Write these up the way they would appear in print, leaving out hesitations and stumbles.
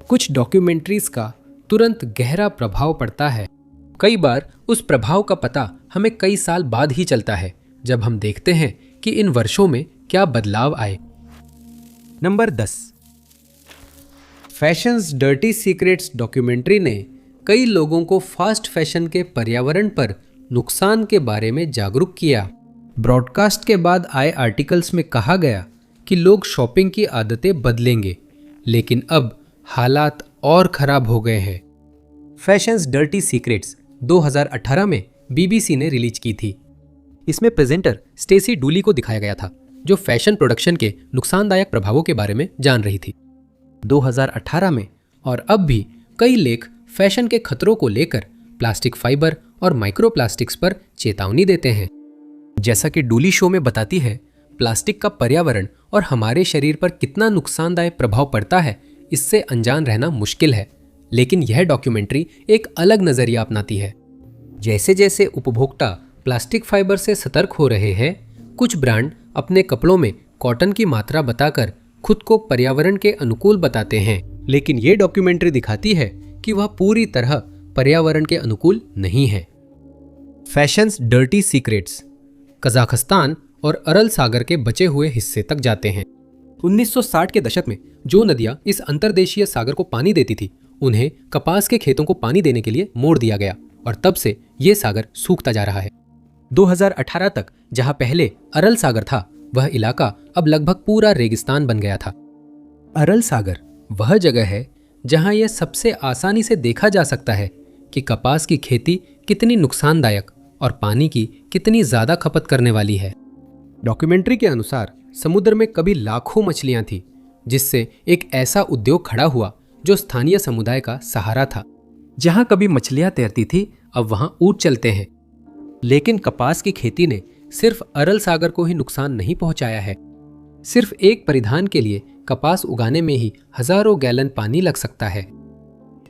कुछ डॉक्यूमेंट्रीज का तुरंत गहरा प्रभाव पड़ता है। कई बार उस प्रभाव का पता हमें कई साल बाद ही चलता है, जब हम देखते हैं कि इन वर्षों में क्या बदलाव आए। Number 10। Fashions dirty secrets documentary ने कई लोगों को फास्ट फैशन के पर्यावरण पर नुकसान के बारे में जागरूक किया। ब्रॉडकास्ट के बाद आए आर्टिकल्स में कहा गया कि लोग शॉपिंग की आदतें बदलेंगे, लेकिन अब हालात और खराब हो गए हैं। फैशंस डर्टी सीक्रेट्स 2018 में BBC ने रिलीज की थी। इसमें प्रेजेंटर स्टेसी डूली को दिखाया गया था, जो फैशन प्रोडक्शन के नुकसानदायक प्रभावों के बारे में जान रही थी। 2018 में और अब भी कई लेख फैशन के खतरों को लेकर प्लास्टिक फाइबर और माइक्रोप्लास्टिक्स पर चेतावनी देते हैं। जैसा कि डूली शो में बताती है, प्लास्टिक का पर्यावरण और हमारे शरीर पर कितना नुकसानदायक प्रभाव पड़ता है, इससे अनजान रहना मुश्किल है। लेकिन यह डॉक्यूमेंट्री एक अलग नजरिया अपनाती है। जैसे जैसे उपभोक्ता प्लास्टिक फाइबर से सतर्क हो रहे हैं, कुछ ब्रांड अपने कपड़ों में कॉटन की मात्रा बताकर खुद को पर्यावरण के अनुकूल बताते हैं, लेकिन ये डॉक्यूमेंट्री दिखाती है कि वह पूरी तरह पर्यावरण के अनुकूल नहीं है। फैशंस डर्टी सीक्रेट्स कजाकिस्तान और अरल सागर के बचे हुए हिस्से तक जाते हैं। 1960 के दशक में जो नदियां इस अंतर्देशीय सागर को पानी देती थी, उन्हें कपास के खेतों को पानी देने के लिए मोड़ दिया गया और तब से ये सागर सूखता जा रहा है। 2018 तक जहां पहले अरल सागर था, वह इलाका अब लगभग पूरा रेगिस्तान बन गया था। अरल सागर वह जगह है जहां यह सबसे आसानी से देखा जा सकता है कि कपास की खेती कितनी नुकसानदायक और पानी की कितनी ज्यादा खपत करने वाली है। डॉक्यूमेंट्री के अनुसार समुद्र में कभी लाखों मछलियां थीं, जिससे एक ऐसा उद्योग खड़ा हुआ जो स्थानीय समुदाय का सहारा था। जहां कभी मछलियां तैरती थी, अब वहां ऊंट चलते हैं। लेकिन कपास की खेती ने सिर्फ अरल सागर को ही नुकसान नहीं पहुंचाया है। सिर्फ एक परिधान के लिए कपास उगाने में ही हजारों गैलन पानी लग सकता है।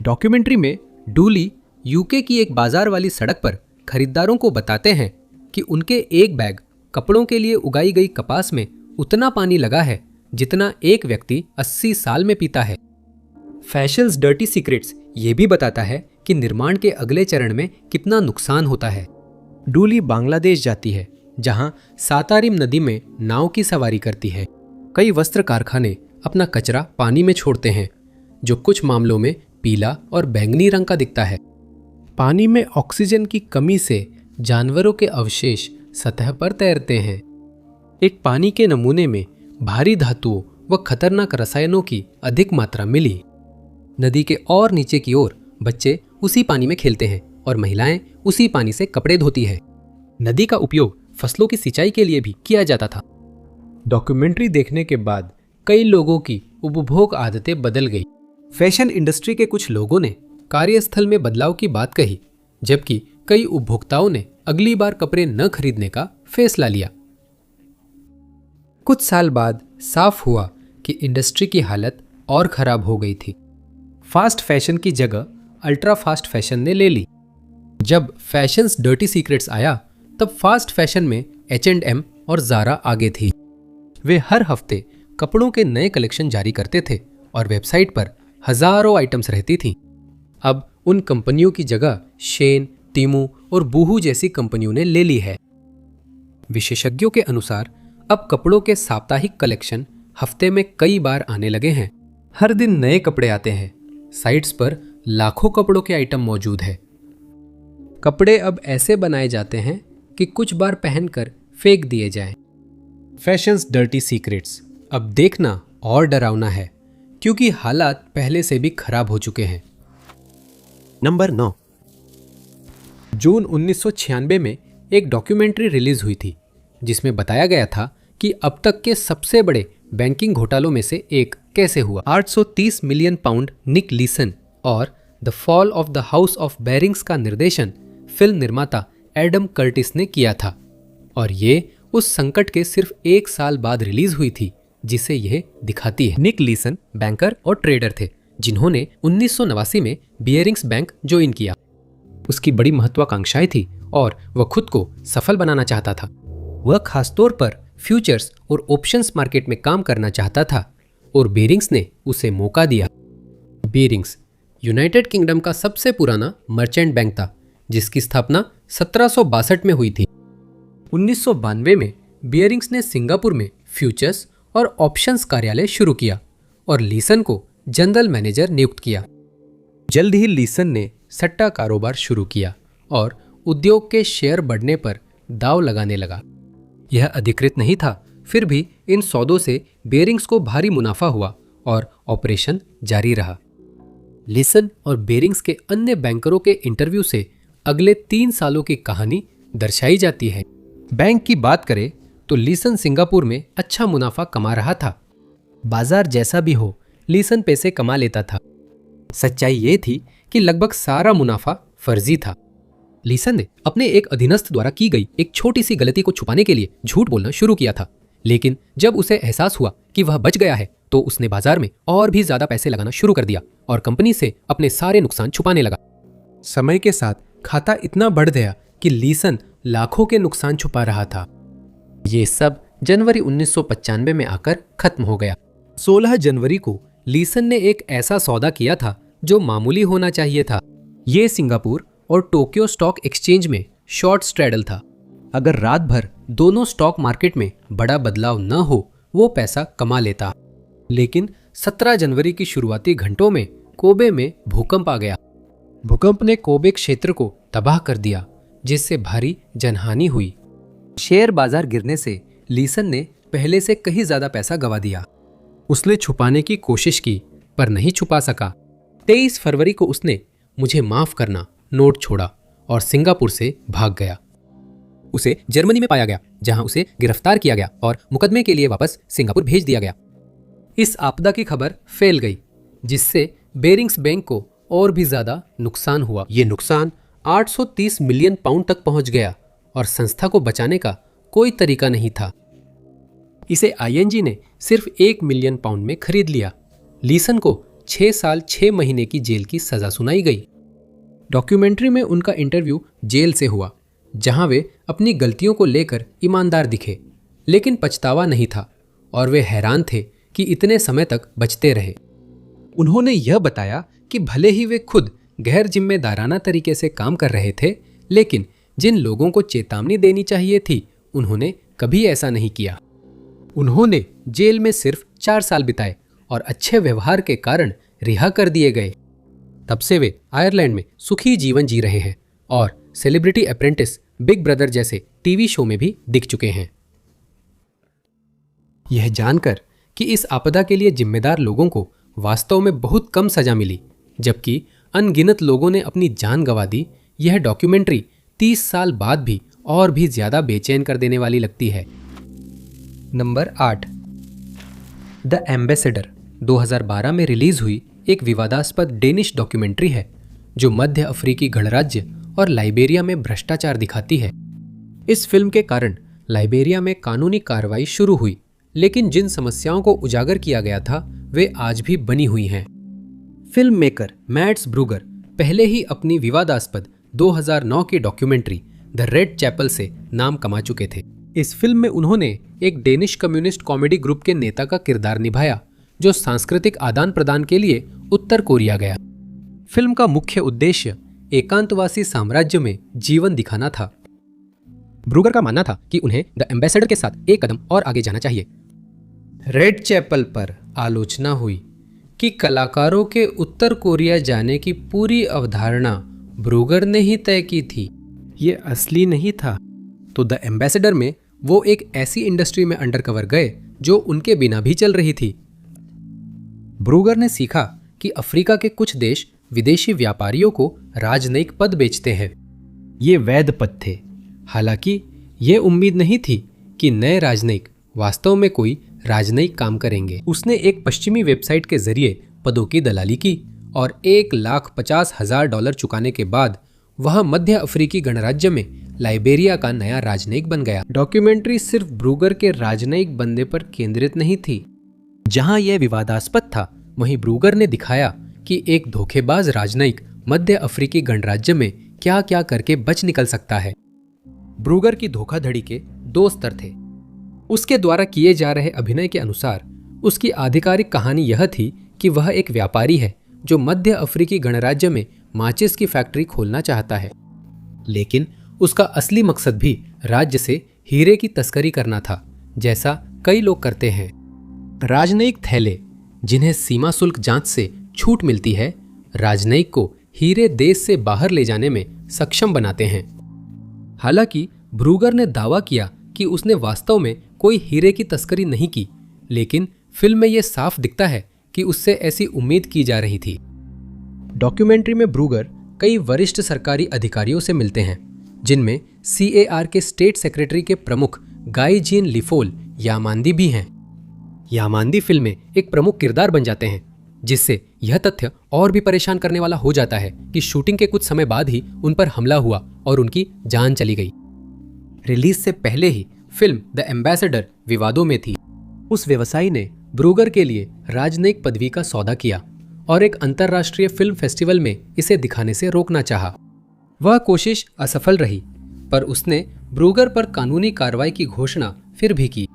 डॉक्यूमेंट्री में डूली यूके की एक बाजार वाली सड़क पर खरीदारों को बताते हैं कि उनके एक बैग कपड़ों के लिए उगाई गई कपास में उतना पानी लगा है जितना एक व्यक्ति 80 साल में पीता है। फैशंस डर्टी सीक्रेट्स ये भी बताता है कि निर्माण के अगले चरण में कितना नुकसान होता है। डूली बांग्लादेश जाती है, जहां सातारिम नदी में नाव की सवारी करती है। कई वस्त्र कारखाने अपना कचरा पानी में छोड़ते हैं, जो कुछ मामलों में पीला और बैंगनी रंग का दिखता है। पानी में ऑक्सीजन की कमी से जानवरों के अवशेष सतह पर तैरते हैं। एक पानी के नमूने में भारी धातुओं व खतरनाक रसायनों की अधिक मात्रा मिली। नदी के और नीचे की ओर बच्चे उसी पानी में खेलते हैं और महिलाएं उसी पानी से कपड़े धोती हैं। नदी का उपयोग फसलों की सिंचाई के लिए भी किया जाता था। डॉक्यूमेंट्री देखने के बाद कई लोगों की उपभोग आदतें बदल गई। फैशन इंडस्ट्री के कुछ लोगों ने कार्यस्थल में बदलाव की बात कही, जबकि कई उपभोक्ताओं ने अगली बार कपड़े न खरीदने का फैसला लिया। कुछ साल बाद साफ हुआ कि इंडस्ट्री की हालत और खराब हो गई थी। फास्ट फैशन की जगह अल्ट्रा फास्ट फैशन ने ले ली। जब फैशंस डर्टी सीक्रेट्स आया, तब फास्ट फैशन में H&M और ज़ारा आगे थी। वे हर हफ्ते कपड़ों के नए कलेक्शन जारी करते थे और वेबसाइट पर हजारों आइटम्स रहती थीं। अब उन कंपनियों की जगह शेन, टीमू और बूहू जैसी कंपनियों ने ले ली है। विशेषज्ञों के अनुसार अब कपड़ों के साप्ताहिक कलेक्शन हफ्ते में कई बार आने लगे हैं। हर दिन नए कपड़े आते हैं। साइट्स पर लाखों कपड़ों के आइटम मौजूद है। कपड़े अब ऐसे बनाए जाते हैं कि कुछ बार पहनकर फेंक दिए जाएं। फैशंस डर्टी सीक्रेट्स अब देखना और डरावना है, क्योंकि हालात पहले से भी खराब हो चुके हैं। नंबर 9। जून 1996 में एक डॉक्यूमेंट्री रिलीज हुई थी, जिसमें बताया गया था कि अब तक के सबसे बड़े बैंकिंग घोटालों में से एक कैसे हुआ। 830 मिलियन पाउंड निक लीसन और the fall of the house of bearings का निर्देशन फिल्म निर्माता एडम कर्टिस ने किया था, और ये उस संकट के सिर्फ एक साल बाद रिलीज हुई थी जिसे यह दिखाती है। निक लीसन बैंकर और ट्रेडर थे, जिन्होंने 1989 में बियरिंग्स बैंक ज्वाइन किया। उसकी बड़ी महत्वाकांक्षाएं थी और वह खुद को सफल बनाना चाहता था। वह खासतौर पर फ्यूचर्स और ऑप्शंस मार्केट में काम करना चाहता था, और बेरिंग्स ने उसे मौका दिया। बेरिंग्स यूनाइटेड किंगडम का सबसे पुराना मर्चेंट बैंक था, जिसकी स्थापना 1762 में हुई थी। 1992 में बेरिंग्स ने सिंगापुर में फ्यूचर्स और ऑप्शंस कार्यालय शुरू किया और लीसन को जनरल मैनेजर नियुक्त किया। जल्द ही लीसन ने सट्टा कारोबार शुरू किया और उद्योग के शेयर बढ़ने पर दांव लगाने लगा। यह अधिकृत नहीं था, फिर भी इन सौदों से बेरिंग्स को भारी मुनाफा हुआ और ऑपरेशन जारी रहा। लीसन और बेरिंग्स के अन्य बैंकरों के इंटरव्यू से अगले 3 सालों की कहानी दर्शाई जाती है। बैंक की बात करें तो लीसन सिंगापुर में अच्छा मुनाफा कमा रहा था। बाजार जैसा भी हो, लीसन पैसे कमा लेता था। सच्चाई ये थी कि लगभग सारा मुनाफा फर्जी था। लीसन ने अपने एक अधीनस्थ द्वारा की गई एक छोटी सी गलती को छुपाने के लिए झूठ बोलना शुरू किया था, लेकिन जब उसे एहसास हुआ कि वह बच गया है तो उसने बाजार में और भी ज्यादा पैसे लगाना शुरू कर दिया और कंपनी से अपने सारे नुकसान छुपाने लगा। समय के साथ खाता इतना बढ़ गया कि लीसन लाखों के नुकसान छुपा रहा था। ये सब जनवरी 1995 में आकर खत्म हो गया। 16 जनवरी को लीसन ने एक ऐसा सौदा किया था जो मामूली होना चाहिए था। ये सिंगापुर और टोक्यो स्टॉक एक्सचेंज में शॉर्ट स्ट्रैडल था। अगर रात भर दोनों स्टॉक मार्केट में बड़ा बदलाव न हो, वो पैसा कमा लेता। लेकिन 17 जनवरी की शुरुआती घंटों में कोबे में भूकंप आ गया। भूकंप ने कोबे क्षेत्र को तबाह कर दिया, जिससे भारी जनहानि हुई। शेयर बाजार गिरने से लीसन ने पहले से कहीं ज्यादा पैसा गंवा दिया। उसने छुपाने की कोशिश की पर नहीं छुपा सका। 23 फरवरी को उसने मुझे माफ करना नोट छोड़ा और सिंगापुर से भाग गया। उसे जर्मनी में पाया गया, जहां उसे गिरफ्तार किया गया और मुकदमे के लिए वापस सिंगापुर भेज दिया गया। इस आपदा की खबर फैल गई, जिससे बेरिंग्स बैंक को और भी ज्यादा नुकसान हुआ। ये नुकसान 830 मिलियन पाउंड तक पहुंच गया और संस्था को बचाने का कोई तरीका नहीं था। इसे आईएनजी ने सिर्फ 1 मिलियन पाउंड में खरीद लिया। लीसन को 6 साल 6 महीने की जेल की सजा सुनाई गई। डॉक्यूमेंट्री में उनका इंटरव्यू जेल से हुआ, जहां वे अपनी गलतियों को लेकर ईमानदार दिखे, लेकिन पछतावा नहीं था और वे हैरान थे कि इतने समय तक बचते रहे। उन्होंने यह बताया कि भले ही वे खुद गैर जिम्मेदाराना तरीके से काम कर रहे थे, लेकिन जिन लोगों को चेतावनी देनी चाहिए थी, उन्होंने कभी ऐसा नहीं किया। उन्होंने जेल में सिर्फ 4 साल बिताए और अच्छे व्यवहार के कारण रिहा कर दिए गए। तब से वे आयरलैंड में सुखी जीवन जी रहे हैं और सेलिब्रिटी अप्रेंटिस, बिग ब्रदर जैसे टीवी शो में भी दिख चुके हैं। यह जानकर कि इस आपदा के लिए जिम्मेदार लोगों को वास्तव में बहुत कम सजा मिली, जबकि अनगिनत लोगों ने अपनी जान गंवा दी, यह डॉक्यूमेंट्री 30 साल बाद भी और भी ज्यादा बेचैन कर देने वाली लगती है। नंबर 8, द एम्बेसडर 2012 में रिलीज हुई एक विवादास्पद डेनिश डॉक्यूमेंट्री है, जो मध्य अफ्रीकी गणराज्य और लाइबेरिया में भ्रष्टाचार दिखाती है। इस फिल्म के कारण लाइबेरिया में कानूनी कार्रवाई शुरू हुई, लेकिन जिन समस्याओं को उजागर किया गया था वे आज भी बनी हुई हैं। फिल्म मेकर मैट्स ब्रूगर पहले ही अपनी विवादास्पद 2009 की डॉक्यूमेंट्री द रेड चैपल से नाम कमा चुके थे। इस फिल्म में उन्होंने एक डेनिश कम्युनिस्ट कॉमेडी ग्रुप के नेता का किरदार निभाया, जो सांस्कृतिक आदान प्रदान के लिए उत्तर कोरिया गया। फिल्म का मुख्य उद्देश्य एकांतवासी साम्राज्य में जीवन दिखाना था। ब्रूगर का मानना था कि उन्हें द एम्बेसडर के साथ एक कदम और आगे जाना चाहिए। रेड चैपल पर आलोचना हुई कि कलाकारों के उत्तर कोरिया जाने की पूरी अवधारणा ब्रूगर ने ही तय की थी। ये असली नहीं था। तो द एम्बेसडर में वो एक ऐसी इंडस्ट्री में अंडरकवर गए जो उनके बिना भी चल रही थी। ब्रूगर ने सीखा कि अफ्रीका के कुछ देश विदेशी व्यापारियों को राजनयिक पद बेचते हैं। ये वैध पद थे। हालांकि ये उम्मीद नहीं थी कि नए राजनयिक वास्तव में कोई राजनयिक काम करेंगे। उसने एक पश्चिमी वेबसाइट के जरिए पदों की दलाली की और $1,50,000 चुकाने के बाद वह मध्य अफ्रीकी गणराज्य में लाइबेरिया का नया राजनयिक बन गया। डॉक्यूमेंट्री सिर्फ ब्रूगर के राजनयिक बनने पर केंद्रित नहीं थी। जहां यह विवादास्पद था, वहीं ब्रूगर ने दिखाया कि एक धोखेबाज राजनयिक मध्य अफ्रीकी गणराज्य में क्या क्या करके बच निकल सकता है। ब्रूगर की धोखाधड़ी के 2 स्तर थे। उसके द्वारा किए जा रहे अभिनय के अनुसार उसकी आधिकारिक कहानी यह थी कि वह एक व्यापारी है जो मध्य अफ्रीकी गणराज्य में माचिस की फैक्ट्री खोलना चाहता है, लेकिन उसका असली मकसद भी राज्य से हीरे की तस्करी करना था, जैसा कई लोग करते हैं। राजनयिक थैले, जिन्हें सीमा शुल्क जांच से छूट मिलती है, राजनयिक को हीरे देश से बाहर ले जाने में सक्षम बनाते हैं। हालांकि ब्रूगर ने दावा किया कि उसने वास्तव में कोई हीरे की तस्करी नहीं की, लेकिन फिल्म में यह साफ दिखता है कि उससे ऐसी उम्मीद की जा रही थी। डॉक्यूमेंट्री में ब्रूगर कई वरिष्ठ सरकारी अधिकारियों से मिलते हैं, जिनमें CAR के स्टेट सेक्रेटरी के प्रमुख गाई जीन लिफोल यामांदी भी हैं। यामांदी फिल्म में एक प्रमुख किरदार बन जाते हैं, जिससे यह तथ्य और भी परेशान करने वाला हो जाता है कि शूटिंग के कुछ समय बाद ही उन पर हमला हुआ और उनकी जान चली गई। रिलीज से पहले ही फिल्म द एम्बेसडर विवादों में थी। उस व्यवसायी ने ब्रूगर के लिए राजनयिक पदवी का सौदा किया और एक अंतर्राष्ट्रीय फिल्म फेस्टिवल में इसे दिखाने से रोकना चाहा। वह कोशिश असफल रही, पर उसने ब्रूगर पर कानूनी कार्रवाई की घोषणा फिर भी की।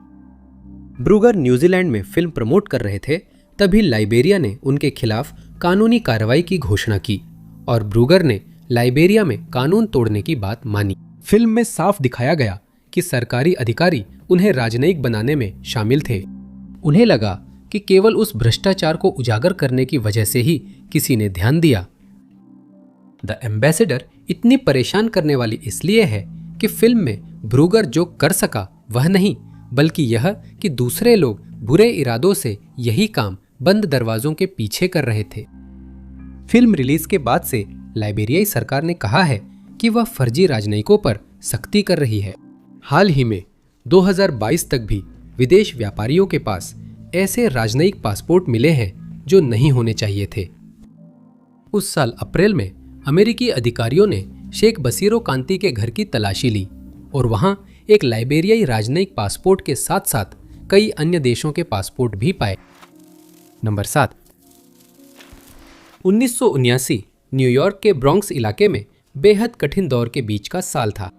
ब्रूगर न्यूजीलैंड में फिल्म प्रमोट कर रहे थे, तभी लाइबेरिया ने उनके खिलाफ कानूनी कार्रवाई की घोषणा की और ब्रूगर ने लाइबेरिया में कानून तोड़ने की बात मानी। फिल्म में साफ दिखाया गया कि सरकारी अधिकारी उन्हें राजनयिक बनाने में शामिल थे। उन्हें लगा कि केवल उस भ्रष्टाचार को उजागर करने की वजह से ही किसी ने ध्यान दिया। द एम्बेसडर इतनी परेशान करने वाली इसलिए है कि फिल्म में ब्रूगर जो कर सका वह नहीं, बल्कि यह कि दूसरे लोग बुरे इरादों से यही काम बंद दरवाजों के पीछे कर रहे थे। फिल्म रिलीज के बाद से लाइबेरियाई सरकार ने कहा है कि वह फर्जी राजनयिकों पर सख्ती कर रही है। हाल ही में 2022 तक भी विदेश व्यापारियों के पास ऐसे राजनयिक पासपोर्ट मिले हैं जो नहीं होने चाहिए थे। उस साल अप्रैल में अमेरिकी अधिकारियों ने शेख बसीरो कांति के घर की तलाशी ली और वहां एक लाइबेरियाई राजनयिक पासपोर्ट के साथ साथ कई अन्य देशों के पासपोर्ट भी पाए। नंबर 7, 1979 न्यूयॉर्क के ब्रॉन्क्स इलाके में बेहद कठिन दौर के बीच का साल था।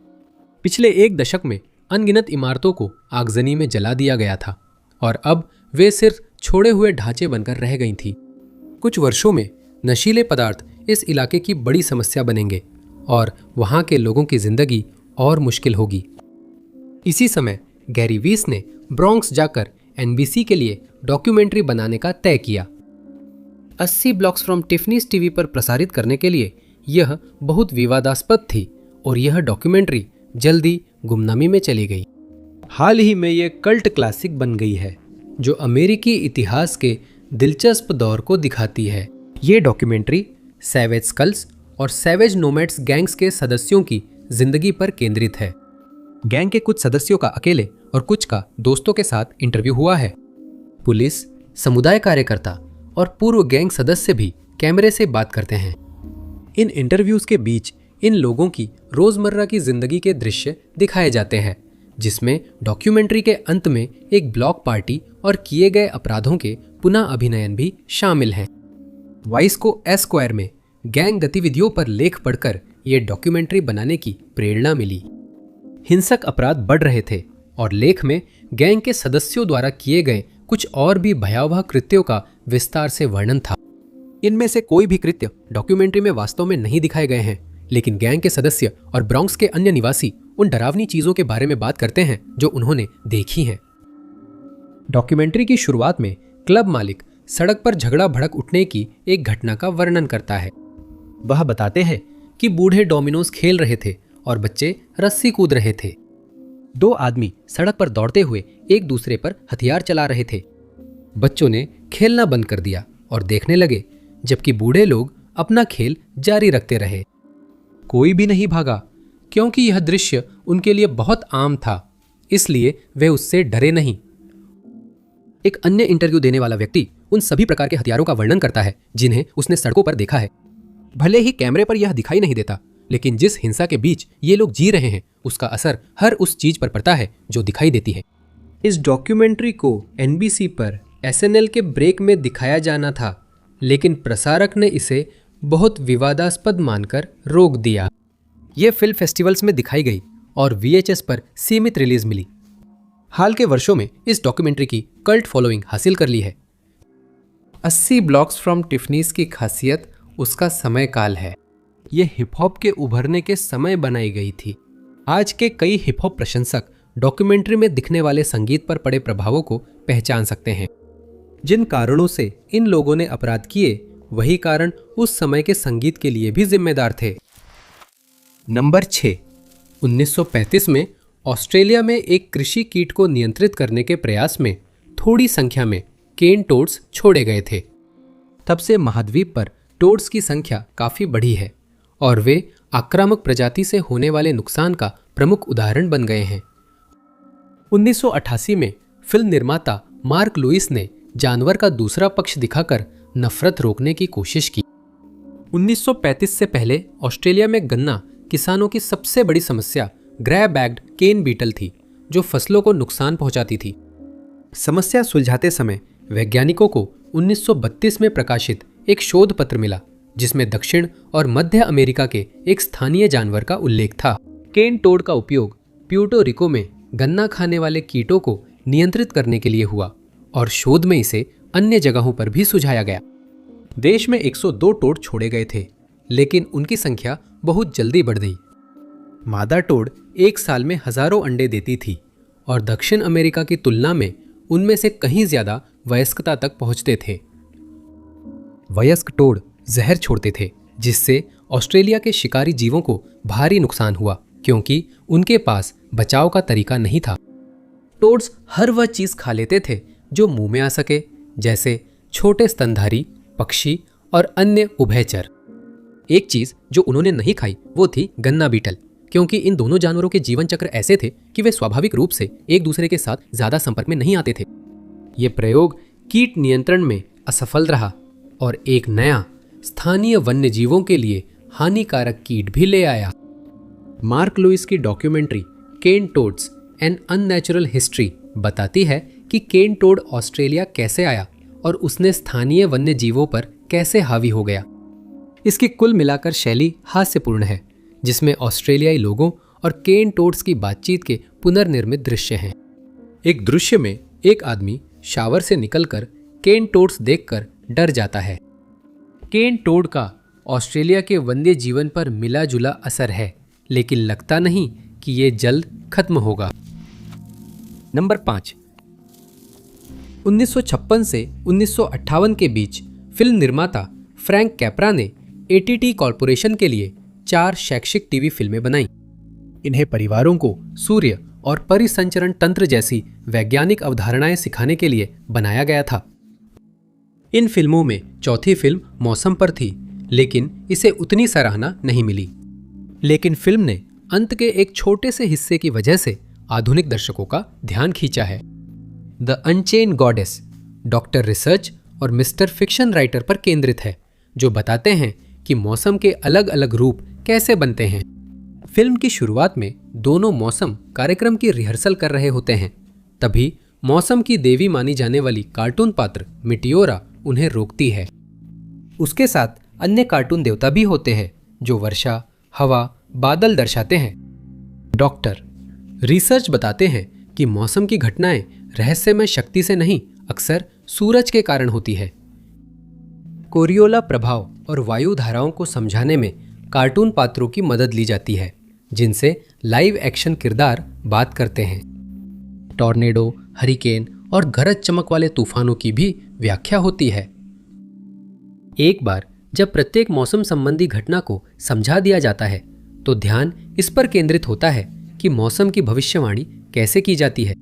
पिछले एक दशक में अनगिनत इमारतों को आगजनी में जला दिया गया था और अब वे सिर्फ छोड़े हुए ढांचे बनकर रह गई थी। कुछ वर्षों में नशीले पदार्थ इस इलाके की बड़ी समस्या बनेंगे और वहां के लोगों की जिंदगी और मुश्किल होगी। इसी समय गैरी वीस ने ब्रॉन्क्स जाकर NBC के लिए डॉक्यूमेंट्री बनाने का तय किया। 80 ब्लॉक्स फ्रॉम टिफनीज टीवी पर प्रसारित करने के लिए यह बहुत विवादास्पद थी और यह डॉक्यूमेंट्री जल्दी गुमनामी में चली गई। हाल ही में यह कल्ट क्लासिक बन गई है जो अमेरिकी इतिहास के दिलचस्प दौर को दिखाती है। ये डॉक्यूमेंट्री सैवेज स्कल्स और सैवेज नोमैड्स गैंग्स के सदस्यों की जिंदगी पर केंद्रित है। गैंग के कुछ सदस्यों का अकेले और कुछ का दोस्तों के साथ इंटरव्यू हुआ है। पुलिस, समुदाय कार्यकर्ता और पूर्व गैंग सदस्य भी कैमरे से बात करते हैं। इन इंटरव्यूज के बीच इन लोगों की रोजमर्रा की जिंदगी के दृश्य दिखाए जाते हैं, जिसमें डॉक्यूमेंट्री के अंत में एक ब्लॉक पार्टी और किए गए अपराधों के पुनः अभिनयन भी शामिल हैं। वाइस को एस्क्वायर में गैंग गतिविधियों पर लेख पढ़कर यह डॉक्यूमेंट्री बनाने की प्रेरणा मिली। हिंसक अपराध बढ़ रहे थे और लेख में गैंग के सदस्यों द्वारा किए गए कुछ और भी भयावह कृत्यों का विस्तार से वर्णन था। इनमें से कोई भी कृत्य डॉक्यूमेंट्री में वास्तव में नहीं दिखाए गए हैं, लेकिन गैंग के सदस्य और ब्रॉन्क्स के अन्य निवासी उन डरावनी चीजों के बारे में बात करते हैं जो उन्होंने देखी हैं। डॉक्यूमेंट्री की शुरुआत में क्लब मालिक सड़क पर झगड़ा भड़क उठने की एक घटना का वर्णन करता है। वह बताते हैं कि बूढ़े डोमिनोज खेल रहे थे और बच्चे रस्सी कूद रहे थे। 2 आदमी सड़क पर दौड़ते हुए एक दूसरे पर हथियार चला रहे थे। बच्चों ने खेलना बंद कर दिया और देखने लगे, जबकि बूढ़े लोग अपना खेल जारी रखते रहे। कोई भी नहीं भागा क्योंकि यह दृश्य उनके लिए बहुत आम था, इसलिए वे उससे डरे नहीं। एक अन्य इंटरव्यू देने वाला व्यक्ति उन सभी प्रकार के हथियारों का वर्णन करता है जिन्हें उसने सड़कों पर देखा है। भले ही कैमरे पर यह दिखाई नहीं देता, लेकिन जिस हिंसा के बीच ये लोग जी रहे हैं उसका असर हर उस चीज पर पड़ता है जो दिखाई देती है। इस डॉक्यूमेंट्री को NBC पर SNL के ब्रेक में दिखाया जाना था, लेकिन प्रसारक ने इसे बहुत विवादास्पद मानकर रोक दिया। यह फिल्म फेस्टिवल्स में दिखाई गई और VHS पर सीमित रिलीज मिली। हाल के वर्षों में इस डॉक्यूमेंट्री की कल्ट फॉलोइंग हासिल कर ली है। 80 ब्लॉक्स फ्रॉम टिफनीज की खासियत उसका समय काल है। ये हिप हॉप के उभरने के समय बनाई गई थी। आज के कई हिप हॉप प्रशंसक डॉक्यूमेंट्री में दिखने वाले संगीत पर पड़े प्रभावों को पहचान सकते हैं। जिन कारणों से इन लोगों ने अपराध किए, वही कारण उस समय के संगीत के लिए भी जिम्मेदार थे। नंबर 6, 1935 में ऑस्ट्रेलिया में एक कृषि कीट को नियंत्रित करने के प्रयास में थोड़ी संख्या में केन टोड्स छोड़े गए थे। तब से महाद्वीप पर टोड्स की संख्या काफी बढ़ी है और वे आक्रामक प्रजाति से होने वाले नुकसान का प्रमुख उदाहरण बन गए हैं। 1988 में फिल्म निर्माता मार्क लुइस ने जानवर का दूसरा पक्ष दिखाकर नफरत रोकने की कोशिश की। 1935 से पहले ऑस्ट्रेलिया में गन्ना किसानों की सबसे बड़ी समस्या ग्रे बैग्ड केन बीटल थी, जो फसलों को नुकसान पहुंचाती थी। समस्या सुलझाते समय वैज्ञानिकों को 1932 में प्रकाशित एक शोध पत्र मिला, जिसमें दक्षिण और मध्य अमेरिका के एक स्थानीय जानवर का उल्लेख था। केन टोड का उपयोग प्यूर्टो रिको में गन्ना खाने वाले कीटों को नियंत्रित करने के लिए हुआ और शोध में इसे अन्य जगहों पर भी सुझाया गया। देश में 102 टोड छोड़े गए थे, लेकिन उनकी संख्या बहुत जल्दी बढ़ गई। मादा टोड एक साल में हजारों अंडे देती थी और दक्षिण अमेरिका की तुलना में उनमें से कहीं ज्यादा वयस्कता तक पहुंचते थे। वयस्क टोड जहर छोड़ते थे, जिससे ऑस्ट्रेलिया के शिकारी जीवों को भारी नुकसान हुआ, क्योंकि उनके पास बचाव का तरीका नहीं था। टोड्स हर वह चीज खा लेते थे जो मुंह में आ सके, जैसे छोटे स्तनधारी, पक्षी और अन्य उभयचर। एक चीज जो उन्होंने नहीं खाई वो थी गन्ना बीटल, क्योंकि इन दोनों जानवरों के जीवन चक्र ऐसे थे कि वे स्वाभाविक रूप से एक दूसरे के साथ ज्यादा संपर्क में नहीं आते थे। ये प्रयोग कीट नियंत्रण में असफल रहा और एक नया स्थानीय वन्य जीवों के लिए हानिकारक कीट भी ले आया। मार्क लुइस की डॉक्यूमेंट्री केन टोड्स एन अननेचुरल हिस्ट्री बताती है कि केन टोड ऑस्ट्रेलिया कैसे आया और उसने स्थानीय वन्य जीवों पर कैसे हावी हो गया। इसकी कुल मिलाकर शैली हास्यपूर्ण है, जिसमें ऑस्ट्रेलियाई लोगों और केन टोड्स की बातचीत के पुनर्निर्मित दृश्य हैं। एक दृश्य में एक आदमी शावर से निकलकर केन टोड्स देखकर डर जाता है। केन टोड का ऑस्ट्रेलिया के वन्य जीवन पर मिला जुला असर है, लेकिन लगता नहीं कि ये जल्द खत्म होगा। नंबर 5, 1956 से 1958 के बीच फिल्म निर्माता फ्रैंक कैप्रा ने एटीटी कॉरपोरेशन के लिए 4 शैक्षिक टीवी फिल्में बनाईं। इन्हें परिवारों को सूर्य और परिसंचरण तंत्र जैसी वैज्ञानिक अवधारणाएं सिखाने के लिए बनाया गया था। इन फिल्मों में चौथी फिल्म मौसम पर थी, लेकिन इसे उतनी सराहना नहीं मिली। लेकिन फिल्म ने अंत के एक छोटे से हिस्से की वजह से आधुनिक दर्शकों का ध्यान खींचा है। The unchain goddess doctor research और मिस्टर फिक्शन राइटर पर केंद्रित है, जो बताते हैं कि मौसम के अलग अलग रूप कैसे बनते हैं। फिल्म की शुरुआत में दोनों मौसम कार्यक्रम की रिहर्सल कर रहे होते हैं। तभी मौसम की देवी मानी जाने वाली कार्टून पात्र मिटियोरा उन्हें रोकती है। उसके साथ अन्य कार्टून देवता भी होते हैं, जो वर्षा, हवा, बादल दर्शाते हैं। डॉक्टर रिसर्च बताते हैं कि मौसम की घटनाएं रहस्यमय शक्ति से नहीं, अक्सर सूरज के कारण होती है। कोरियोला प्रभाव और वायु धाराओं को समझाने में कार्टून पात्रों की मदद ली जाती है, जिनसे लाइव एक्शन किरदार बात करते हैं। टॉर्नेडो, हरिकेन और गरज चमक वाले तूफानों की भी व्याख्या होती है। एक बार जब प्रत्येक मौसम संबंधी घटना को समझा दिया जाता है, तो ध्यान इस पर केंद्रित होता है कि मौसम की भविष्यवाणी कैसे की जाती है।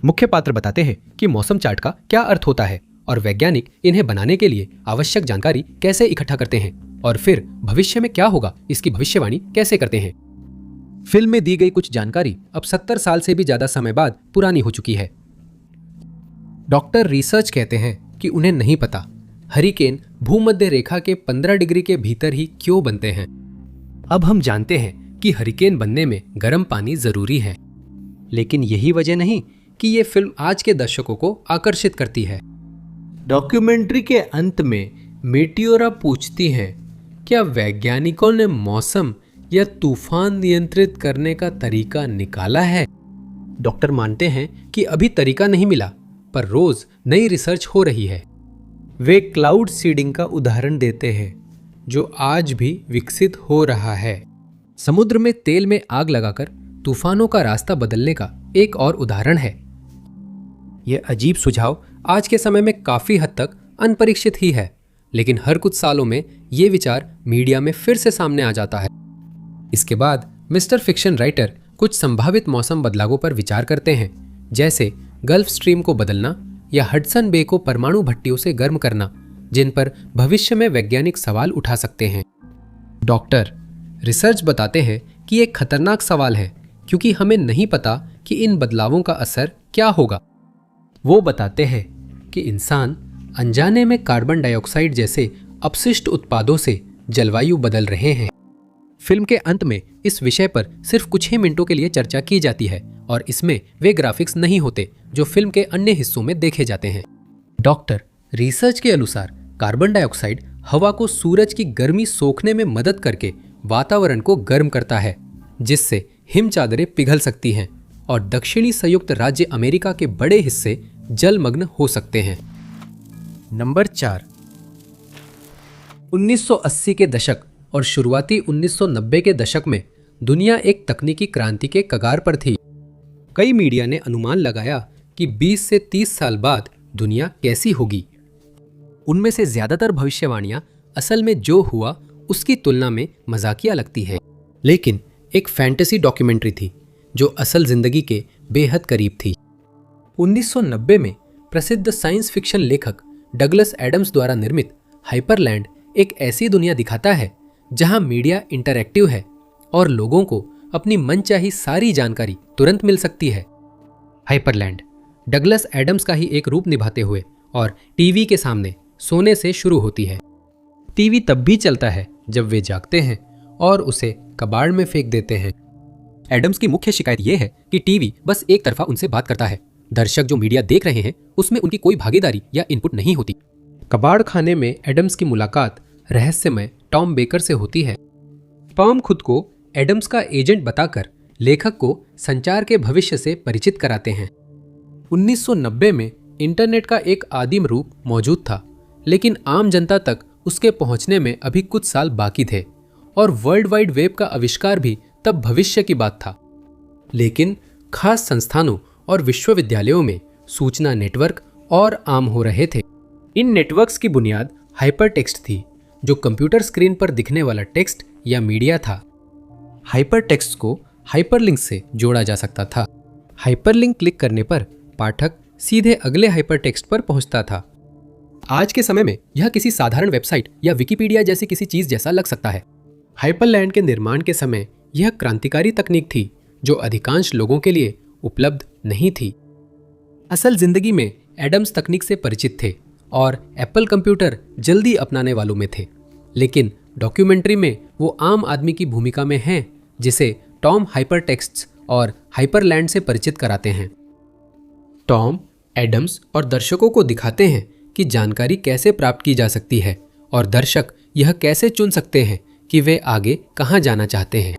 मुख्य पात्र बताते हैं कि मौसम चार्ट का क्या अर्थ होता है और वैज्ञानिक इन्हें बनाने के लिए आवश्यक जानकारी कैसे इकट्ठा करते हैं और फिर भविष्य में क्या होगा इसकी भविष्यवाणी कैसे करते हैं। फिल्म में दी गई कुछ जानकारी अब 70 साल से भी ज्यादा समय बाद पुरानी हो चुकी है। डॉक्टर रिसर्च कहते हैं कि उन्हें नहीं पता हरिकेन भूमध्य रेखा के 15 डिग्री के भीतर ही क्यों बनते हैं। अब हम जानते हैं कि हरिकेन बनने में गर्म पानी जरूरी है, लेकिन यही वजह नहीं कि ये फिल्म आज के दर्शकों को आकर्षित करती है। डॉक्यूमेंट्री के अंत में मेटियोरा पूछती हैं, क्या वैज्ञानिकों ने मौसम या तूफान नियंत्रित करने का तरीका निकाला है? डॉक्टर मानते हैं कि अभी तरीका नहीं मिला, पर रोज नई रिसर्च हो रही है। वे क्लाउड सीडिंग का उदाहरण देते हैं जो आज भी विकसित हो रहा है। समुद्र में तेल में आग लगाकर तूफानों का रास्ता बदलने का एक और उदाहरण है। यह अजीब सुझाव आज के समय में काफी हद तक अनपरीक्षित ही है, लेकिन हर कुछ सालों में ये विचार मीडिया में फिर से सामने आ जाता है। इसके बाद मिस्टर फिक्शन राइटर कुछ संभावित मौसम बदलावों पर विचार करते हैं, जैसे गल्फ स्ट्रीम को बदलना या हडसन बे को परमाणु भट्टियों से गर्म करना, जिन पर भविष्य में वैज्ञानिक सवाल उठा सकते हैं। डॉक्टर रिसर्च बताते हैं कि एक खतरनाक सवाल है, क्योंकि हमें नहीं पता कि इन बदलावों का असर क्या होगा। वो बताते हैं कि इंसान अनजाने में कार्बन डाइऑक्साइड जैसे अपशिष्ट उत्पादों से जलवायु बदल रहे हैं। फिल्म के अंत में इस विषय पर सिर्फ कुछ ही मिनटों के लिए चर्चा की जाती है और इसमें वे ग्राफिक्स नहीं होते जो फिल्म के अन्य हिस्सों में देखे जाते हैं। डॉक्टर रिसर्च के अनुसार कार्बन डाइऑक्साइड हवा को सूरज की गर्मी सोखने में मदद करके वातावरण को गर्म करता है, जिससे हिम चादरें पिघल सकती हैं और दक्षिणी संयुक्त राज्य अमेरिका के बड़े हिस्से जलमग्न हो सकते हैं। नंबर 4, 1980 के दशक और शुरुआती 1990 के दशक में दुनिया एक तकनीकी क्रांति के कगार पर थी। कई मीडिया ने अनुमान लगाया कि 20 से 30 साल बाद दुनिया कैसी होगी। उनमें से ज्यादातर भविष्यवाणियां असल में जो हुआ उसकी तुलना में मजाकिया लगती है, लेकिन एक फैंटेसी डॉक्यूमेंट्री थी जो असल जिंदगी के बेहद करीब थी। 1990 में प्रसिद्ध साइंस फिक्शन लेखक डगलस एडम्स द्वारा निर्मित हाइपरलैंड एक ऐसी दुनिया दिखाता है जहां मीडिया इंटरैक्टिव है और लोगों को अपनी मनचाही सारी जानकारी तुरंत मिल सकती है। हाइपरलैंड डगलस एडम्स का ही एक रूप निभाते हुए और टीवी के सामने सोने से शुरू होती है। टीवी तब भी चलता है जब वे जागते हैं और उसे कबाड़ में फेंक देते हैं। एडम्स की मुख्य शिकायत यह है कि टीवी बस एक तरफा उनसे बात करता है। दर्शक जो मीडिया देख रहे हैं उसमें उनकी कोई भागीदारी या इनपुट नहीं होती। कबाड़ खाने में एडम्स की मुलाकात रहस्यमय टॉम बेकर से होती है। टॉम खुद को एडम्स का एजेंट बताकर लेखक को संचार के भविष्य से परिचित कराते हैं। 1990 में इंटरनेट का एक आदिम रूप मौजूद था, लेकिन आम जनता तक उसके पहुंचने में अभी कुछ साल बाकी थे और वर्ल्ड वाइड वेब का आविष्कार भी तब भविष्य की बात था। लेकिन खास संस्थानों और विश्वविद्यालयों में सूचना नेटवर्क और आम हो रहे थे। इन नेटवर्क्स की बुनियाद हाइपरटेक्स्ट थी, जो कंप्यूटर स्क्रीन पर दिखने वाला टेक्स्ट या मीडिया था। हाइपरटेक्स्ट को हाइपरलिंक से जोड़ा जा सकता था। हाइपरलिंक क्लिक करने पर पाठक सीधे अगले हाइपरटेक्स्ट पर पहुंचता था। आज के समय में यह किसी साधारण वेबसाइट या विकिपीडिया जैसी किसी चीज जैसा लग सकता है। हाइपरलैंड के निर्माण के समय यह क्रांतिकारी तकनीक थी जो अधिकांश लोगों के लिए उपलब्ध नहीं थी। असल जिंदगी में एडम्स तकनीक से परिचित थे और एप्पल कंप्यूटर जल्दी अपनाने वालों में थे, लेकिन डॉक्यूमेंट्री में वो आम आदमी की भूमिका में हैं जिसे टॉम हाइपरटेक्स्ट्स और हाइपरलैंड से परिचित कराते हैं। टॉम एडम्स और दर्शकों को दिखाते हैं कि जानकारी कैसे प्राप्त की जा सकती है और दर्शक यह कैसे चुन सकते हैं कि वे आगे कहां जाना चाहते हैं।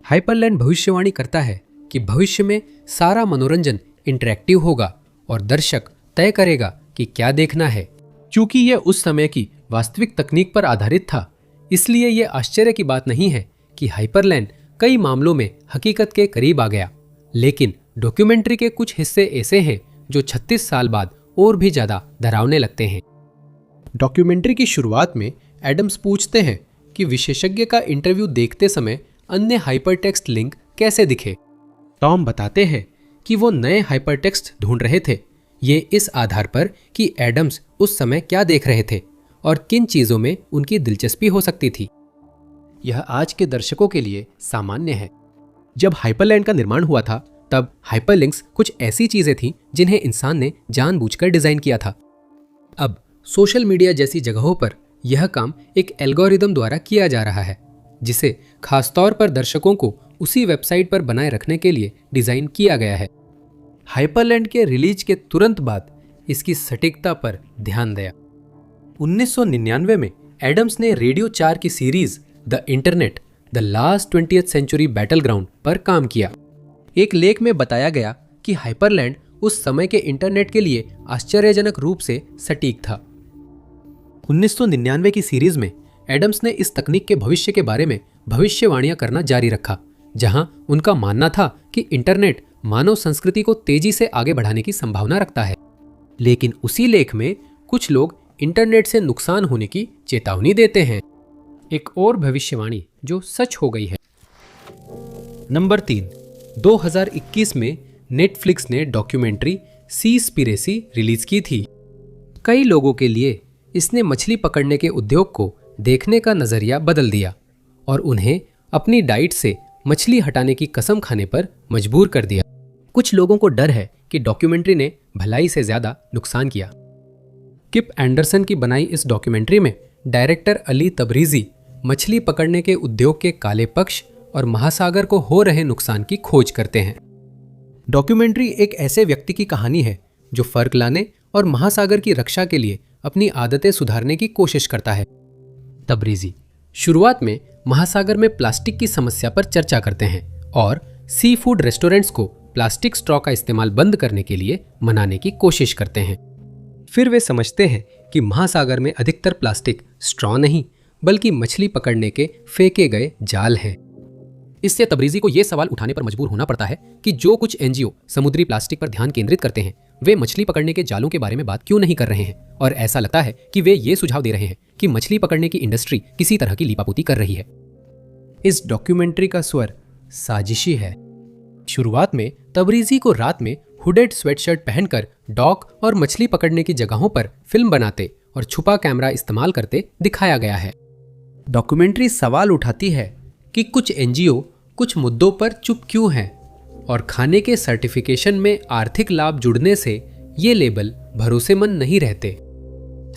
हाइपरलैंड भविष्यवाणी करता है कि भविष्य में सारा मनोरंजन इंटरैक्टिव होगा और दर्शक तय करेगा कि क्या देखना है। चूंकि यह उस समय की वास्तविक तकनीक पर आधारित था, इसलिए यह आश्चर्य की बात नहीं है कि हाइपरलैंड कई मामलों में हकीकत के करीब आ गया। लेकिन डॉक्यूमेंट्री के कुछ हिस्से ऐसे हैं जो 36 साल बाद और भी ज्यादा डरावने लगते हैं। डॉक्यूमेंट्री की शुरुआत में एडम्स पूछते हैं कि विशेषज्ञ का इंटरव्यू देखते समय अन्य हाइपरटेक्स्ट लिंक कैसे दिखे। टॉम बताते हैं कि वो नए हाइपरटेक्स्ट ढूंढ रहे थे, ये इस आधार पर कि एडम्स उस समय क्या देख रहे थे और किन चीजों में उनकी दिलचस्पी हो सकती थी। यह आज के दर्शकों के लिए सामान्य है। जब हाइपरलैंड का निर्माण हुआ था तब हाइपरलिंक्स कुछ ऐसी चीजें थीं जिन्हें इंसान ने जानबूझकर डिजाइन किया था। अब सोशल मीडिया जैसी जगहों पर यह काम एक एल्गोरिदम द्वारा किया जा रहा है, जिसे खासतौर पर दर्शकों को उसी वेबसाइट पर बनाए रखने के लिए डिजाइन किया गया है। हाइपरलैंड के रिलीज के तुरंत बाद इसकी सटीकता पर ध्यान दिया। 1999 में एडम्स ने रेडियो 4 की series the internet the last 20th century battle ground पर काम किया। एक लेख में बताया गया कि हाइपरलैंड उस समय के इंटरनेट के लिए आश्चर्यजनक रूप से सटीक था। 1999 की सीरीज में एडम्स ने इस तकनीक के भविष्य के बारे में भविष्यवाणियां करना जारी रखा, जहां उनका मानना था कि इंटरनेट मानव संस्कृति को तेजी से आगे बढ़ाने की संभावना रखता है। लेकिन उसी लेख में कुछ लोग इंटरनेट से नुकसान होने की चेतावनी देते हैं। एक और भविष्यवाणी जो सच हो गई है। नंबर 3, 2021 में नेटफ्लिक्स ने डॉक्यूमेंट्री सीस्पिरेसी रिलीज की थी। कई लोगों के लिए इसने मछली पकड़ने के उद्योग को देखने का नजरिया बदल दिया और उन्हें अपनी डाइट से मछली हटाने की कसम खाने पर मजबूर कर दिया। कुछ लोगों को डर है कि डॉक्यूमेंट्री ने भलाई से ज्यादा नुकसान किया। किप एंडरसन की बनाई इस डॉक्यूमेंट्री में डायरेक्टर अली तबरीजी मछली पकड़ने के उद्योग के काले पक्ष और महासागर को हो रहे नुकसान की खोज करते हैं। डॉक्यूमेंट्री एक ऐसे व्यक्ति की कहानी है जो फर्क लाने और महासागर की रक्षा के लिए अपनी आदतें सुधारने की कोशिश करता है। तबरीजी शुरुआत में महासागर में प्लास्टिक की समस्या पर चर्चा करते हैं और सी फूड रेस्टोरेंट्स को प्लास्टिक स्ट्रॉ का इस्तेमाल बंद करने के लिए मनाने की कोशिश करते हैं। फिर वे समझते हैं कि महासागर में अधिकतर प्लास्टिक स्ट्रॉ नहीं बल्कि मछली पकड़ने के फेंके गए जाल हैं। इससे तबरीजी को यह सवाल उठाने पर मजबूर होना पड़ता है कि जो कुछ एनजीओ समुद्री प्लास्टिक पर ध्यान केंद्रित करते हैं वे मछली पकड़ने के जालों के बारे में बात क्यों नहीं कर रहे हैं, और ऐसा लगता है कि वे ये सुझाव दे रहे हैं कि मछली पकड़ने की इंडस्ट्री किसी तरह की लीपापोती कर रही है। इस डॉक्यूमेंट्री का स्वर साजिशी है। शुरुआत में तबरीजी को रात में हुडेड स्वेटशर्ट पहनकर डॉक और मछली पकड़ने की जगहों पर फिल्म बनाते और छुपा कैमरा इस्तेमाल करते दिखाया गया है। डॉक्यूमेंट्री सवाल उठाती है कि कुछ एनजीओ कुछ मुद्दों पर चुप क्यों हैं और खाने के सर्टिफिकेशन में आर्थिक लाभ जुड़ने से ये लेबल भरोसेमंद नहीं रहते।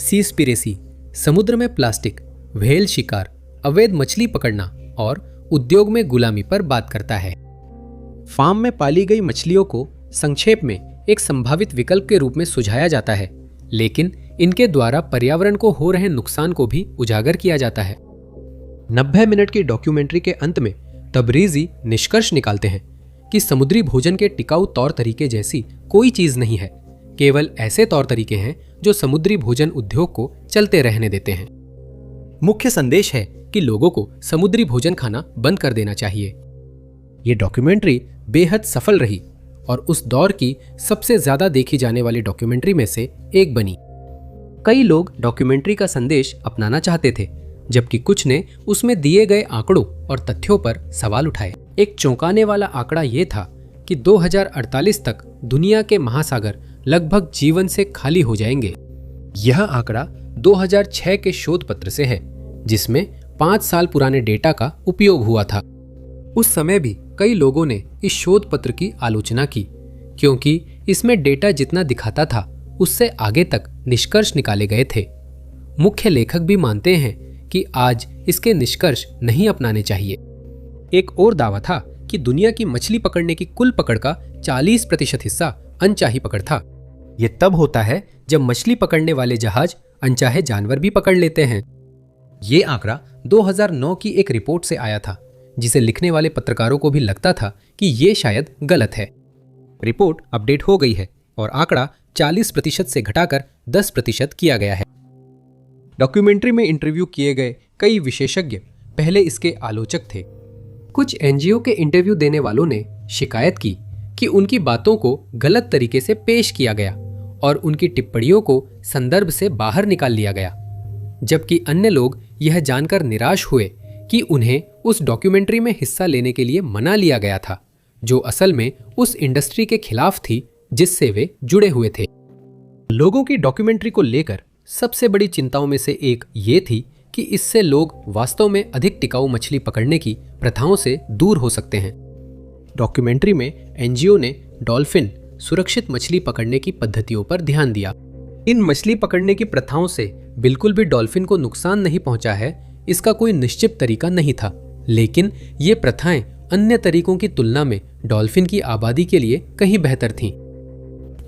सीस्पिरेसी समुद्र में प्लास्टिक, व्हेल शिकार, अवैध मछली पकड़ना और उद्योग में गुलामी पर बात करता है। फार्म में पाली गई मछलियों को संक्षेप में एक संभावित विकल्प के रूप में सुझाया जाता है, लेकिन इनके द्वारा पर्यावरण को हो रहे नुकसान को भी उजागर किया जाता है। 90 मिनट की डॉक्यूमेंट्री के अंत में तबरीजी निष्कर्ष निकालते हैं कि समुद्री भोजन के टिकाऊ तौर तरीके जैसी कोई चीज नहीं है, केवल ऐसे तौर तरीके हैं जो समुद्री भोजन उद्योग को चलते रहने देते हैं। मुख्य संदेश है कि लोगों को समुद्री भोजन खाना बंद कर देना चाहिए। ये डॉक्यूमेंट्री बेहद सफल रही और उस दौर की सबसे ज्यादा देखी जाने वाली डॉक्यूमेंट्री में से एक बनी। कई लोग डॉक्यूमेंट्री का संदेश अपनाना चाहते थे, जबकि कुछ ने उसमें दिए गए आंकड़ों और तथ्यों पर सवाल उठाए। एक चौंकाने वाला आंकड़ा यह था कि 2048 तक दुनिया के महासागर लगभग जीवन से खाली हो जाएंगे। यह आंकड़ा 2006 के शोध पत्र से है, जिसमें 5 साल पुराने डेटा का उपयोग हुआ था। उस समय भी कई लोगों ने इस शोध पत्र की आलोचना की, क्योंकि इसमें डेटा जितना दिखाता था उससे आगे तक निष्कर्ष निकाले गए थे। मुख्य लेखक भी मानते हैं कि आज इसके निष्कर्ष नहीं अपनाने चाहिए। एक और दावा था कि दुनिया की मछली पकड़ने की कुल पकड़ का 40% हिस्सा अनचाही पकड़ था। यह तब होता है जब मछली पकड़ने वाले जहाज अनचाहे जानवर भी पकड़ लेते हैं। ये आंकड़ा 2009 की एक रिपोर्ट से आया था, जिसे लिखने वाले पत्रकारों को भी लगता था कि ये शायद गलत है। रिपोर्ट अपडेट हो गई है और आंकड़ा 40% से घटाकर 10% किया गया है। डॉक्यूमेंट्री में इंटरव्यू किए गए कई विशेषज्ञ पहले इसके आलोचक थे। कुछ एनजीओ के इंटरव्यू देने वालों ने शिकायत की कि उनकी बातों को गलत तरीके से पेश किया गया और उनकी टिप्पणियों को संदर्भ से बाहर निकाल लिया गया, जबकि अन्य लोग यह जानकर निराश हुए कि उन्हें उस डॉक्यूमेंट्री में हिस्सा लेने के लिए मना लिया गया था, जो असल में उस इंडस्ट्री के खिलाफ थी जिससे वे जुड़े हुए थे। लोगों की डॉक्यूमेंट्री को लेकर सबसे बड़ी चिंताओं में से एक ये थी कि इससे लोग वास्तव में अधिक टिकाऊ मछली पकड़ने की प्रथाओं से दूर हो सकते हैं। डॉक्यूमेंट्री में एनजीओ ने डॉल्फिन सुरक्षित मछली पकड़ने की पद्धतियों पर ध्यान दिया। इन मछली पकड़ने की प्रथाओं से बिल्कुल भी डॉल्फिन को नुकसान नहीं पहुंचा है, इसका कोई निश्चित तरीका नहीं था, लेकिन ये प्रथाएं अन्य तरीकों की तुलना में डॉल्फिन की आबादी के लिए कहीं बेहतर थीं।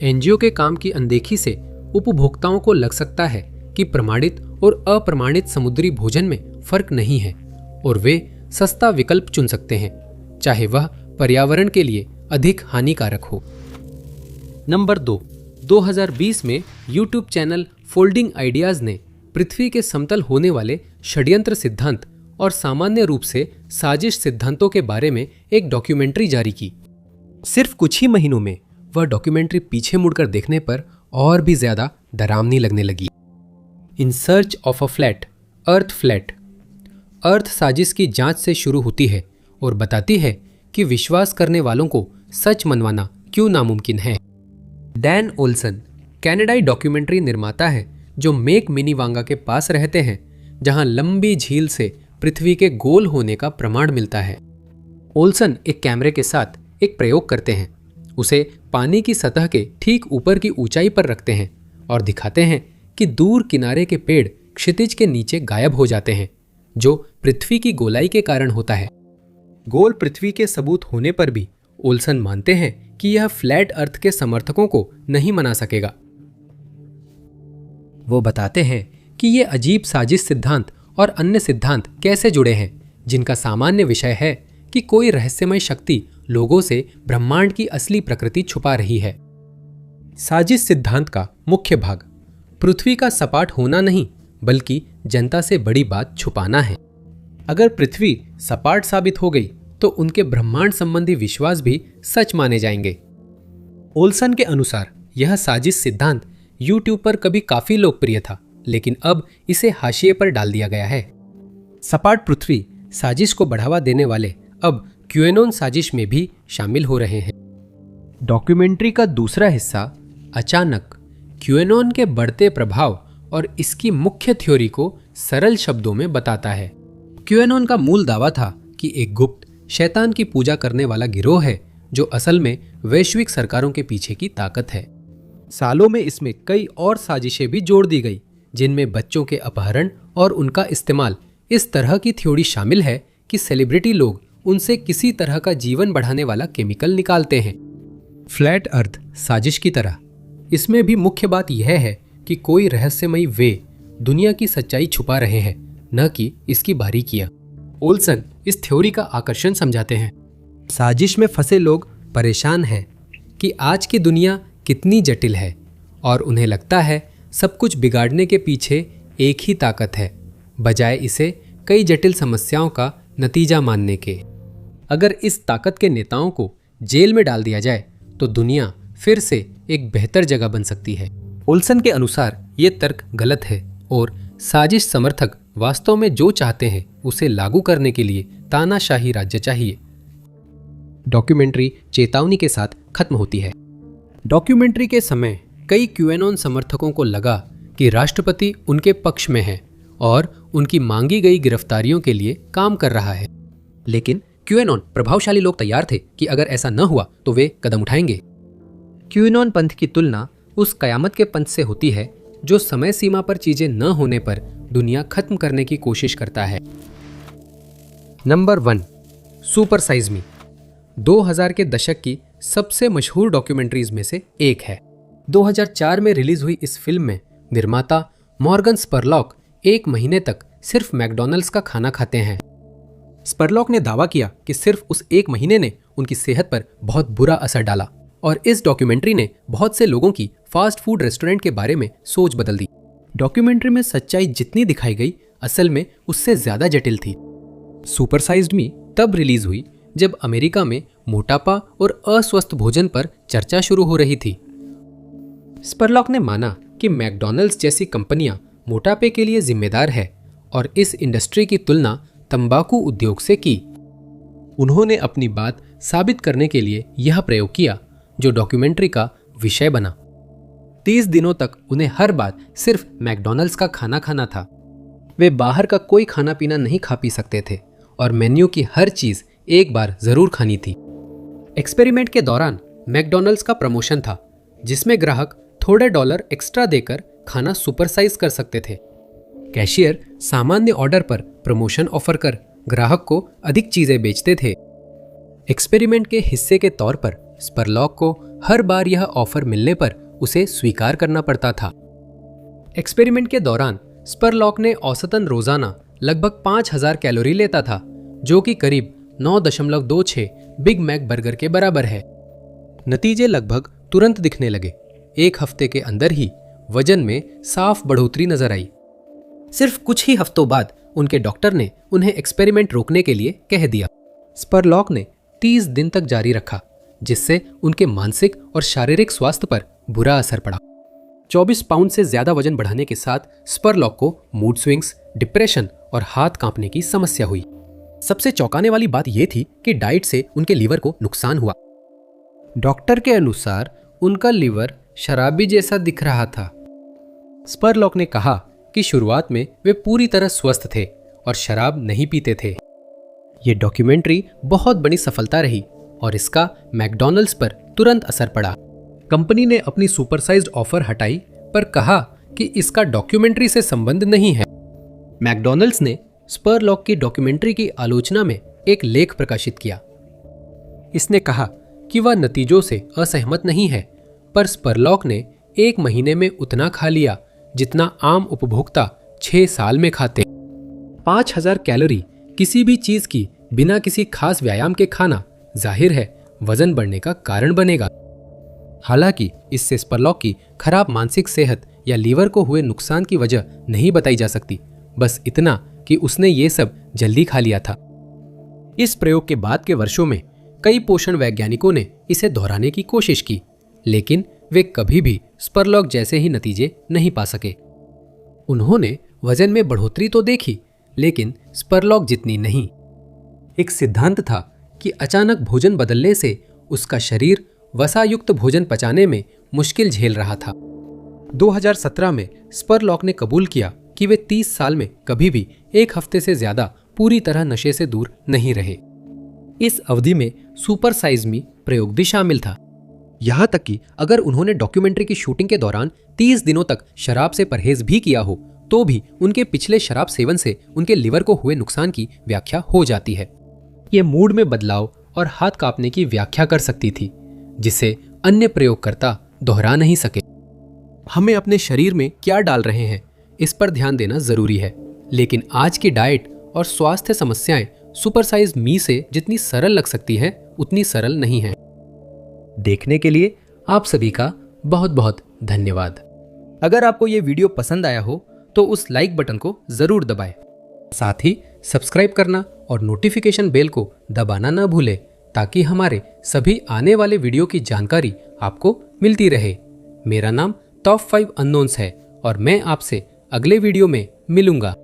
एनजीओ के काम की अनदेखी से उपभोक्ताओं को लग सकता है कि प्रमाणित और अप्रमाणित समुद्री भोजन में फर्क नहीं है और वे सस्ता विकल्प चुन सकते हैं, चाहे वह पर्यावरण के लिए अधिक हानिकारक हो। नंबर 2, 2020 में यूट्यूब चैनल फोल्डिंग आइडियाज ने पृथ्वी के समतल होने वाले षड्यंत्र सिद्धांत और सामान्य रूप से साजिश सिद्धांतों के बारे में एक डॉक्यूमेंट्री जारी की। सिर्फ कुछ ही महीनों में वह डॉक्यूमेंट्री पीछे मुड़कर देखने पर और भी ज्यादा डरावनी लगने लगी। In search of a flat, earth flat. Earth साजिश की जांच से शुरू होती है और बताती है कि विश्वास करने वालों को सच मनवाना क्यों नामुमकिन है। डैन ओल्सन कनाडाई डॉक्यूमेंट्री निर्माता है जो मेक मिनीवांगा के पास रहते हैं, जहां लंबी झील से पृथ्वी के गोल होने का प्रमाण मिलता है। ओल्सन एक कैमरे के साथ एक प्रयोग करते हैं। उसे पानी की सतह के ठीक ऊपर की ऊंचाई पर रखते हैं और दिखाते हैं कि दूर किनारे के पेड़ क्षितिज के नीचे गायब हो जाते हैं, जो पृथ्वी की गोलाई के कारण होता है। गोल पृथ्वी के सबूत होने पर भी ओल्सन मानते हैं कि यह फ्लैट अर्थ के समर्थकों को नहीं मना सकेगा। वो बताते हैं कि ये अजीब साजिश सिद्धांत और अन्य सिद्धांत कैसे जुड़े हैं, जिनका सामान्य विषय है कि कोई रहस्यमय शक्ति लोगों से ब्रह्मांड की असली प्रकृति छुपा रही है। साजिश सिद्धांत का मुख्य भाग पृथ्वी का सपाट होना नहीं, बल्कि जनता से बड़ी बात छुपाना है। अगर पृथ्वी सपाट साबित हो गई तो उनके ब्रह्मांड संबंधी विश्वास भी सच माने जाएंगे। ओल्सन के अनुसार यह साजिश सिद्धांत यूट्यूब पर कभी काफी लोकप्रिय था, लेकिन अब इसे हाशिए पर डाल दिया गया है। सपाट पृथ्वी साजिश को बढ़ावा देने वाले अब क्यूएनोन साजिश में भी शामिल हो रहे हैं। डॉक्यूमेंट्री का दूसरा हिस्सा अचानक क्यूएनोन के बढ़ते प्रभाव और इसकी मुख्य थ्योरी को सरल शब्दों में बताता है। क्यूएनोन का मूल दावा था कि एक गुप्त शैतान की पूजा करने वाला गिरोह है जो असल में वैश्विक सरकारों के पीछे की ताकत है। सालों में इसमें कई और साजिशें भी जोड़ दी गई, जिनमें बच्चों के अपहरण और उनका इस्तेमाल। इस तरह की थ्योरी शामिल है कि सेलिब्रिटी लोग उनसे किसी तरह का जीवन बढ़ाने वाला केमिकल निकालते हैं। फ्लैट अर्थ साजिश की तरह इसमें भी मुख्य बात यह है कि कोई रहस्यमयी वे दुनिया की सच्चाई छुपा रहे हैं, न कि इसकी बारीकियां। ओल्सन इस थ्योरी का आकर्षण समझाते हैं। साजिश में फंसे लोग परेशान हैं कि आज की दुनिया कितनी जटिल है और उन्हें लगता है सब कुछ बिगाड़ने के पीछे एक ही ताकत है, बजाय इसे कई जटिल समस्याओं का नतीजा मानने के। अगर इस ताकत के नेताओं को जेल में डाल दिया जाए तो दुनिया फिर से एक बेहतर जगह बन सकती है। ओल्सन के अनुसार ये तर्क गलत है और साजिश समर्थक वास्तव में जो चाहते हैं उसे लागू करने के लिए तानाशाही राज्य चाहिए। डॉक्यूमेंट्री चेतावनी के साथ खत्म होती है। डॉक्यूमेंट्री के समय कई क्यूएनोन समर्थकों को लगा कि राष्ट्रपति उनके पक्ष में है और उनकी मांगी गई गिरफ्तारियों के लिए काम कर रहा है। लेकिन क्यूएनोन प्रभावशाली लोग तैयार थे कि अगर ऐसा न हुआ तो वे कदम उठाएंगे। क्यूएनोन पंथ की तुलना उस कयामत के पंथ से होती है जो समय सीमा पर चीजें न होने पर दुनिया खत्म करने की कोशिश करता है। नंबर 1, सुपर साइज मी 2000 के दशक की सबसे मशहूर डॉक्यूमेंट्रीज में से एक है। 2004 में रिलीज हुई इस फिल्म में निर्माता मॉर्गन स्परलॉक एक महीने तक सिर्फ मैकडॉनल्ड्स का खाना खाते हैं। स्परलॉक ने दावा किया कि सिर्फ उस एक महीने ने उनकी सेहत पर बहुत बुरा असर डाला और इस डॉक्यूमेंट्री ने बहुत से लोगों की फास्ट फूड रेस्टोरेंट के बारे में सोच बदल दी। डॉक्यूमेंट्री में सच्चाई जितनी दिखाई गई असल में उससे ज्यादा जटिल थी। सुपर साइज्ड मी तब रिलीज हुई जब अमेरिका में मोटापा और अस्वस्थ भोजन पर चर्चा शुरू हो रही थी। स्परलॉक ने माना कि मैकडॉनल्ड्स जैसी कंपनियां मोटापे के लिए जिम्मेदार है और इस इंडस्ट्री की तुलना तंबाकू उद्योग से की। उन्होंने अपनी बात साबित करने के लिए यह प्रयोग किया जो डॉक्यूमेंट्री का विषय बना। 30 दिनों तक उन्हें हर बार सिर्फ मैकडॉनल्ड्स का खाना खाना था। वे बाहर का कोई खाना पीना नहीं खा पी सकते थे और मेन्यू की हर चीज एक बार जरूर खानी थी। एक्सपेरिमेंट के दौरान मैकडॉनल्ड्स का प्रमोशन था जिसमें ग्राहक थोड़े डॉलर एक्स्ट्रा देकर खाना सुपर साइज कर सकते थे। कैशियर सामान्य ऑर्डर पर प्रमोशन ऑफर कर ग्राहक को अधिक चीजें बेचते थे। एक्सपेरिमेंट के हिस्से के तौर पर स्परलॉक को हर बार यह ऑफर मिलने पर उसे स्वीकार करना पड़ता था। एक्सपेरिमेंट के दौरान स्परलॉक ने औसतन रोजाना लगभग 5000 कैलोरी लेता था, जो कि करीब 9.26 बिग मैक बर्गर के बराबर है। नतीजे लगभग तुरंत दिखने लगे। एक हफ्ते के अंदर ही वजन में साफ बढ़ोतरी नजर आई। सिर्फ कुछ ही हफ्तों बाद उनके डॉक्टर ने उन्हें एक्सपेरिमेंट रोकने के लिए कह दिया। स्परलॉक ने 30 दिन तक जारी रखा, जिससे उनके मानसिक और शारीरिक स्वास्थ्य पर बुरा असर पड़ा। 24 पाउंड से ज्यादा वजन बढ़ाने के साथ स्परलॉक को मूड स्विंग्स, डिप्रेशन और हाथ कांपने की समस्या हुई। सबसे चौंकाने वाली बात यह थी कि डाइट से उनके लीवर को नुकसान हुआ। डॉक्टर के अनुसार उनका लीवर शराबी जैसा दिख रहा था। स्परलॉक ने कहा कि शुरुआत में वे पूरी तरह स्वस्थ थे और शराब नहीं पीते थे। ये डॉक्यूमेंट्री बहुत बड़ी सफलता रही और इसका मैकडॉनल्ड्स पर तुरंत असर पड़ा। कंपनी ने अपनी सुपरसाइज्ड ऑफर हटाई पर कहा कि इसका डॉक्यूमेंट्री से संबंध नहीं है। मैकडॉनल्ड्स ने स्परलॉक की डॉक्यूमेंट्री की आलोचना में एक लेख प्रकाशित किया। इसने कहा कि वह नतीजों से असहमत नहीं है, पर स्परलॉक ने 1 महीने में उतना खा लिया जितना आम उपभोक्ता 6 साल में खाते। 5000 कैलोरी किसी भी चीज की बिना किसी खास व्यायाम के खाना जाहिर है वजन बढ़ने का कारण बनेगा। हालांकि इससे स्परलॉक की खराब मानसिक सेहत या लीवर को हुए नुकसान की वजह नहीं बताई जा सकती, बस इतना कि उसने ये सब जल्दी खा लिया था। इस प्रयोग के बाद के वर्षों में कई पोषण वैज्ञानिकों ने इसे दोहराने की कोशिश की, लेकिन वे कभी भी स्परलॉक जैसे ही नतीजे नहीं पा सके। उन्होंने वजन में बढ़ोतरी तो देखी, लेकिन स्परलॉक जितनी नहीं। एक सिद्धांत था कि अचानक भोजन बदलने से उसका शरीर वसायुक्त भोजन पचाने में मुश्किल झेल रहा था। 2017 में स्परलॉक ने कबूल किया कि वे 30 साल में कभी भी 1 हफ्ते से ज्यादा पूरी तरह नशे से दूर नहीं रहे। इस अवधि में सुपर साइज मी प्रयोग भी शामिल था। यहां तक कि अगर उन्होंने डॉक्यूमेंट्री की शूटिंग के दौरान 30 दिनों तक शराब से परहेज भी किया हो, तो भी उनके पिछले शराब सेवन से उनके लिवर को हुए नुकसान की व्याख्या हो जाती है। ये मूड में बदलाव और हाथ कांपने की व्याख्या कर सकती थी, जिसे अन्य प्रयोगकर्ता दोहरा नहीं सके। हमें अपने शरीर में क्या डाल रहे हैं, इस पर ध्यान देना जरूरी है, लेकिन आज की डाइट और स्वास्थ्य समस्याएं सुपरसाइज मी से जितनी सरल लग सकती हैं, उतनी सरल नहीं है। देखने के लिए आप सभी का बहुत बहुत धन्यवाद। अगर आपको ये वीडियो पसंद आया हो तो उस लाइक बटन को जरूर दबाएं। साथ ही सब्सक्राइब करना और नोटिफिकेशन बेल को दबाना ना भूलें, ताकि हमारे सभी आने वाले वीडियो की जानकारी आपको मिलती रहे। मेरा नाम टॉप 5 अननोन्स है और मैं आपसे अगले वीडियो में मिलूंगा।